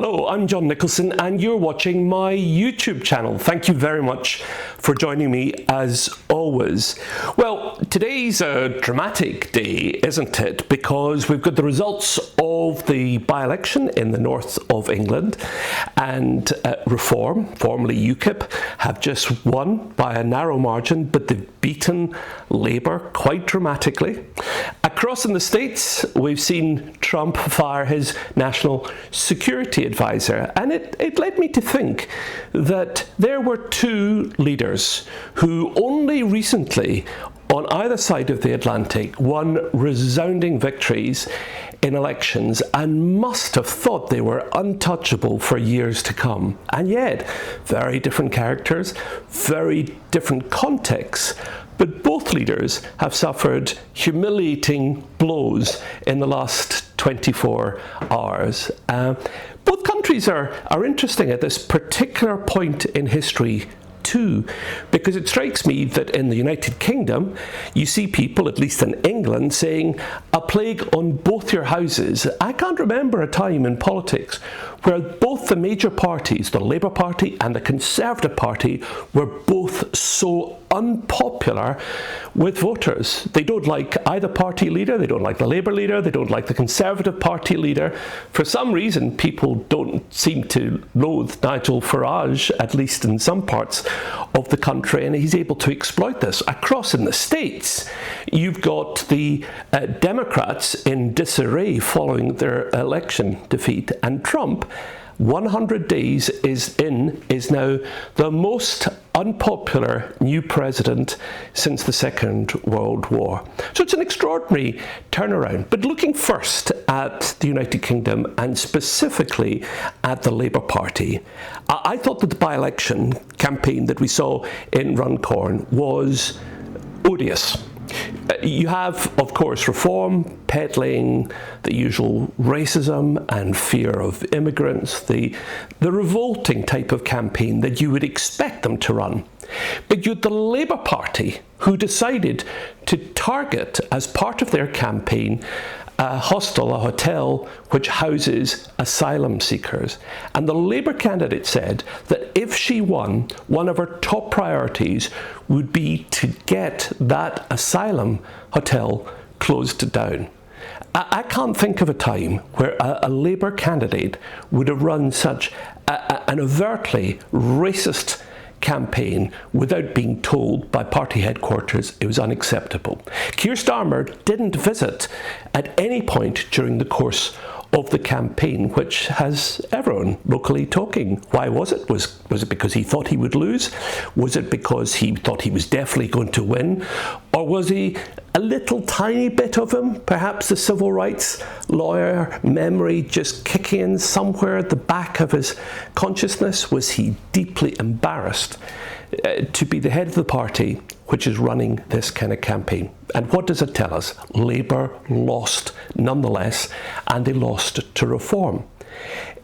Hello, I'm John Nicholson and you're watching my YouTube channel. Thank you very much for joining me as always. Well, today's a dramatic day, isn't it? Because we've got the results of the by-election in the north of England, and Reform, formerly UKIP, have just won by a narrow margin, but they've beaten Labour quite dramatically. Across in the States, we've seen Trump fire his national security advisor, and it led me to think that there were two leaders who only recently, on either side of the Atlantic, won resounding victories in elections and must have thought they were untouchable for years to come. And yet, very different characters, very different contexts, but both leaders have suffered humiliating blows in the last 24 hours. Both countries are interesting at this particular point in history too, because it strikes me that in the United Kingdom, you see people, at least in England, saying a plague on both your houses. I can't remember a time in politics where both the major parties, the Labour Party and the Conservative Party, were both so unpopular with voters. They don't like either party leader, they don't like the Labour leader, they don't like the Conservative Party leader. For some reason, people don't seem to loathe Nigel Farage, at least in some parts of the country, and he's able to exploit this. Across in the States, you've got the Democrats in disarray following their election defeat, and Trump, 100 days is now the most unpopular new president since the Second World War. So it's an extraordinary turnaround. But looking first at the United Kingdom and specifically at the Labour Party, I thought that the by-election campaign that we saw in Runcorn was odious. You have, of course, Reform peddling the usual racism and fear of immigrants, the revolting type of campaign that you would expect them to run. But you had the Labour Party, who decided to target, as part of their campaign, a hostel, a hotel, which houses asylum seekers. And the Labour candidate said that if she won, one of her top priorities would be to get that asylum hotel closed down. I can't think of a time where a Labour candidate would have run such an overtly racist campaign without being told by party headquarters it was unacceptable. Keir Starmer didn't visit at any point during the course of the campaign, which has everyone locally talking. Why was it? Was it because he thought he would lose? Was it because he thought he was definitely going to win? Or was he a little tiny bit of him, perhaps the civil rights lawyer memory just kicking in somewhere at the back of his consciousness? Was he deeply embarrassed to be the head of the party which is running this kind of campaign? And what does it tell us? Labour lost nonetheless, and they lost to Reform.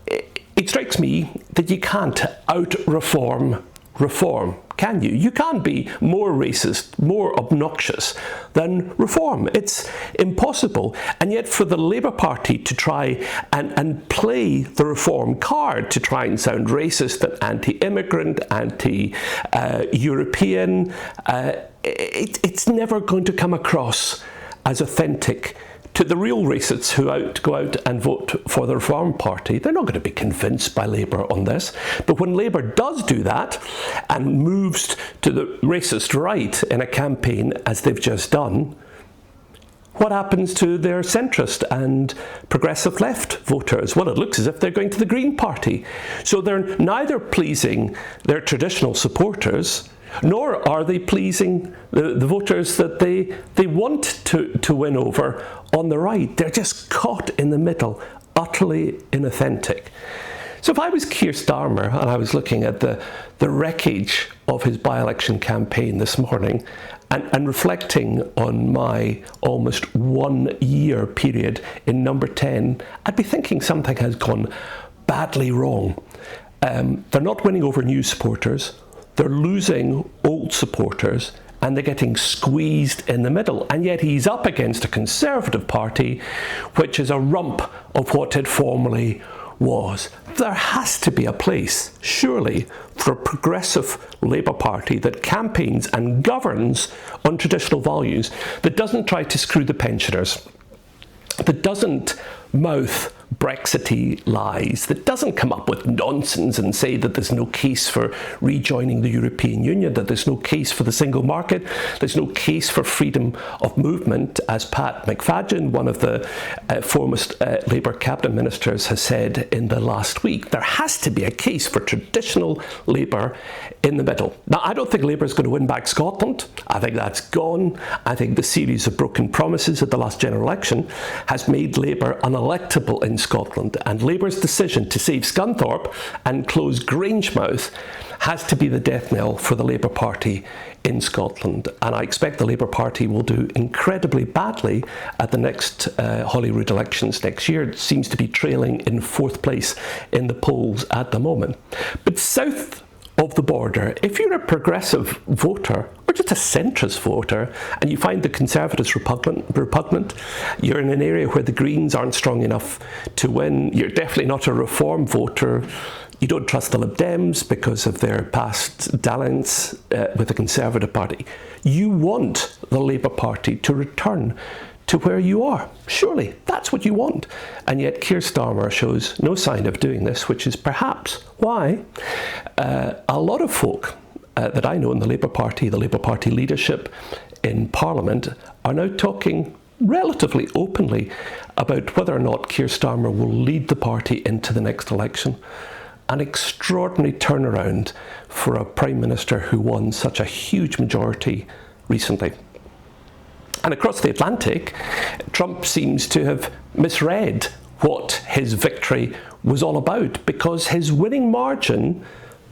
It strikes me that you can't out-reform Reform, can you? You can't be more racist, more obnoxious than Reform. It's impossible. And yet for the Labour Party to try and play the Reform card, to try and sound racist and anti-immigrant, anti-European, it's never going to come across as authentic to the real racists who go out and vote for the Reform Party. They're not going to be convinced by Labour on this. But when Labour does do that and moves to the racist right in a campaign, as they've just done, what happens to their centrist and progressive left voters? Well, it looks as if they're going to the Green Party. So they're neither pleasing their traditional supporters, nor are they pleasing the voters that they want to win over on the right. They're just caught in the middle, utterly inauthentic. So if I was Keir Starmer and I was looking at the wreckage of his by-election campaign this morning and reflecting on my almost 1 year period in number 10, I'd be thinking something has gone badly wrong. They're not winning over new supporters. They're losing old supporters, and they're getting squeezed in the middle. And yet he's up against a Conservative Party, which is a rump of what had formerly was there has to be a place, surely, for a progressive Labour Party that campaigns and governs on traditional values, that doesn't try to screw the pensioners, that doesn't mouth Brexity lies, that doesn't come up with nonsense and say that there's no case for rejoining the European Union, that there's no case for the single market, there's no case for freedom of movement, as Pat McFadden, one of the foremost Labour cabinet ministers, has said in the last week. There has to be a case for traditional Labour in the middle. Now, I don't think Labour is going to win back Scotland. I think that's gone. I think the series of broken promises at the last general election has made Labour unelectable in Scotland, and Labour's decision to save Scunthorpe and close Grangemouth has to be the death knell for the Labour Party in Scotland. And I expect the Labour Party will do incredibly badly at the next Holyrood elections next year. It seems to be trailing in 4th place in the polls at the moment. But south of the border, if you're a progressive voter or just a centrist voter and you find the Conservatives repugnant, you're in an area where the Greens aren't strong enough to win, you're definitely not a Reform voter, you don't trust the Lib Dems because of their past dalliance with the Conservative Party, you want the Labour Party to return to where you are. Surely, that's what you want. And yet Keir Starmer shows no sign of doing this, which is perhaps why a lot of folk that I know in the Labour Party leadership in Parliament, are now talking relatively openly about whether or not Keir Starmer will lead the party into the next election. An extraordinary turnaround for a Prime Minister who won such a huge majority recently. And across the Atlantic, Trump seems to have misread what his victory was all about, because his winning margin,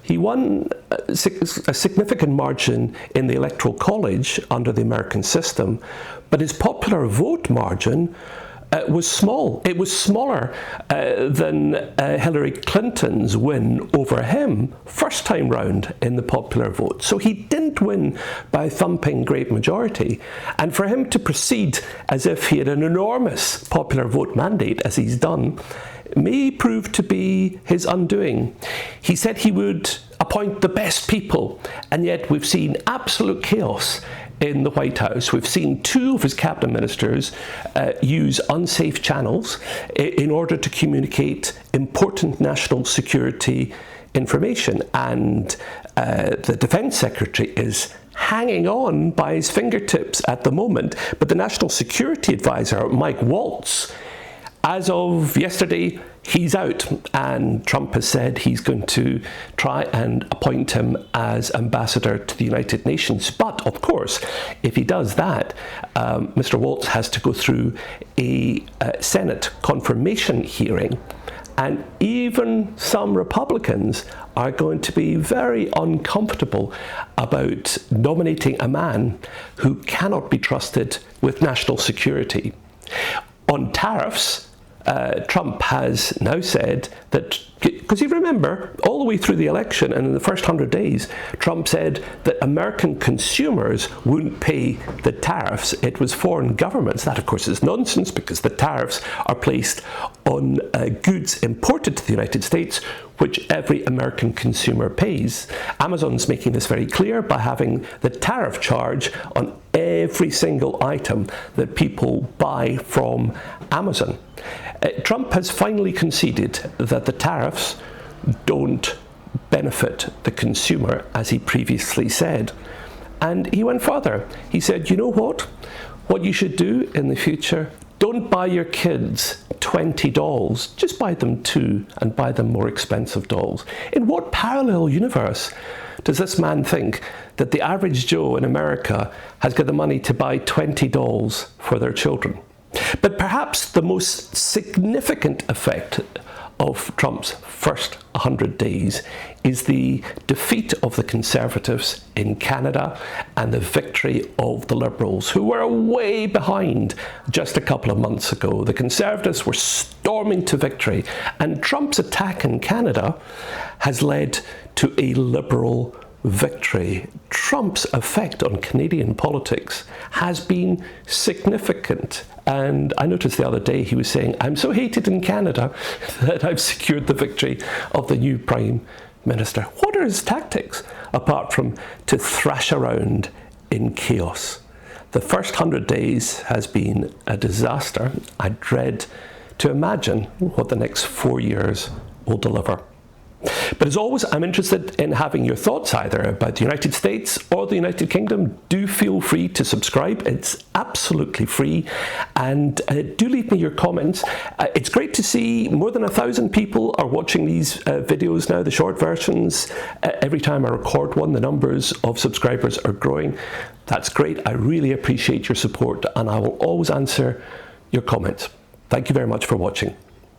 he won a significant margin in the Electoral College under the American system, but his popular vote margin was small. It was smaller than Hillary Clinton's win over him first time round in the popular vote. So he didn't win by a thumping great majority. And for him to proceed as if he had an enormous popular vote mandate, as he's done, may prove to be his undoing. He said he would appoint the best people, and yet we've seen absolute chaos in the White House. We've seen 2 of his cabinet ministers use unsafe channels in order to communicate important national security information, and the Defence Secretary is hanging on by his fingertips at the moment. But the National Security Advisor, Mike Waltz, as of yesterday, he's out, and Trump has said he's going to try and appoint him as ambassador to the United Nations. But, of course, if he does that, Mr. Waltz has to go through a Senate confirmation hearing, and even some Republicans are going to be very uncomfortable about nominating a man who cannot be trusted with national security. On tariffs, Trump has now said that, because you remember, all the way through the election and in the first 100 days, Trump said that American consumers wouldn't pay the tariffs. It was foreign governments. That, of course, is nonsense, because the tariffs are placed on goods imported to the United States, which every American consumer pays. Amazon's making this very clear by having the tariff charge on every single item that people buy from Amazon. Trump has finally conceded that the tariffs don't benefit the consumer, as he previously said. And he went further. He said, you know what? What you should do in the future, don't buy your kids $20. Just buy them 2 and buy them more expensive dolls. In what parallel universe does this man think that the average Joe in America has got the money to buy $20 for their children? But perhaps the most significant effect of Trump's first 100 days is the defeat of the Conservatives in Canada and the victory of the Liberals, who were way behind just a couple of months ago. The Conservatives were storming to victory, and Trump's attack in Canada has led to a Liberal victory, Trump's effect on Canadian politics has been significant. And I noticed the other day he was saying, I'm so hated in Canada that I've secured the victory of the new Prime Minister. What are his tactics, apart from to thrash around in chaos? The first 100 days has been a disaster. I dread to imagine what the next 4 years will deliver. But as always, I'm interested in having your thoughts either about the United States or the United Kingdom. Do feel free to subscribe. It's absolutely free. And do leave me your comments. It's great to see more than 1,000 people are watching these videos now, the short versions. Every time I record one, the numbers of subscribers are growing. That's great. I really appreciate your support, and I will always answer your comments. Thank you very much for watching.